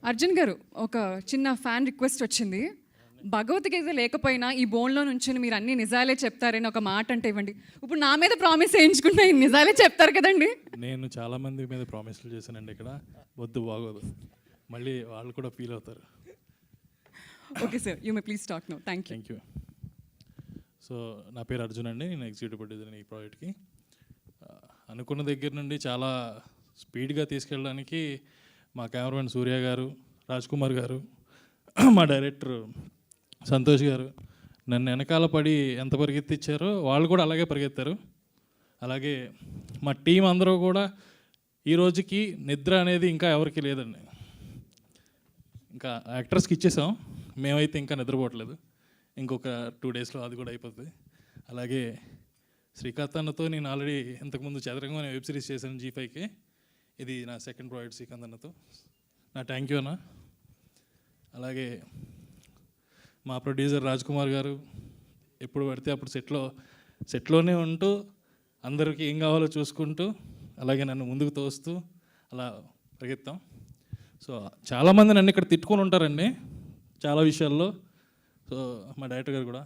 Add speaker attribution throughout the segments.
Speaker 1: అర్జున్ గారు, ఒక చిన్న ఫ్యాన్ రిక్వెస్ట్ వచ్చింది. భగవద్గీత లేకపోయినా ఈ బోన్లో నుంచి మీరు అన్ని నిజాలే చెప్తారని ఒక మాట అంటే ఇవ్వండి. ఇప్పుడు నా మీద ప్రామిస్ చేయించుకుంటే నిజాలే చెప్తారు కదండి.
Speaker 2: నేను చాలా మంది మీద ప్రామిస్లు చేశానండి. ఇక్కడ వద్దు, బాగోదు, మళ్ళీ వాళ్ళు కూడా ఫీల్ అవుతారు.
Speaker 1: Okay sir, you may please talk now. Thank
Speaker 2: you. So నా పేరు అర్జున్ అండి, నేను ఎగ్జిక్యూటివ్ ప్రొడ్యూసర్ ఈ ప్రాజెక్ట్కి. అనుకున్న దగ్గర నుండి చాలా స్పీడ్గా తీసుకెళ్ళడానికి మా కెమెరామెన్ సూర్య గారు, రాజ్ కుమార్ గారు, మా డైరెక్టర్ సంతోష్ గారు నన్ను వెనకాల పడి ఎంత పరిగెత్తిచ్చారో వాళ్ళు కూడా అలాగే పరిగెత్తారు. అలాగే మా టీం అందరూ కూడా ఈ రోజుకి నిద్ర అనేది ఇంకా ఎవరికి లేదండి. ఇంకా యాక్టర్స్కి ఇచ్చేసాం, మేమైతే ఇంకా నిద్రపోవట్లేదు. ఇంకొక 2 డేస్లో అది కూడా అయిపోతుంది. అలాగే శ్రీకాంత్ అన్నతో నేను ఆల్రెడీ ఇంతకుముందు చదరంగం అనే వెబ్ సిరీస్ చేశాను G5కి. ఇది నా సెకండ్ ప్రాజెక్ట్ శ్రీకాంత్ అన్నతో. నా థ్యాంక్ యూ అన్న. అలాగే మా ప్రొడ్యూసర్ రాజ్ కుమార్ గారు ఎప్పుడు పడితే అప్పుడు సెట్లోనే ఉంటూ అందరికీ ఏం కావాలో చూసుకుంటూ అలాగే నన్ను ముందుకు తోస్తూ అలా పరిగెత్తాం. సో చాలామంది నన్ను ఇక్కడ తిట్టుకొని ఉంటారండి చాలా విషయాల్లో. సో మా డైరెక్టర్ గారు కూడా.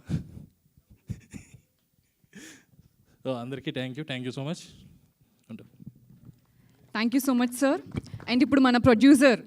Speaker 2: సో అందరికీ thank you so much.
Speaker 1: You so much sir. And ఇప్పుడు మన ప్రొడ్యూసర్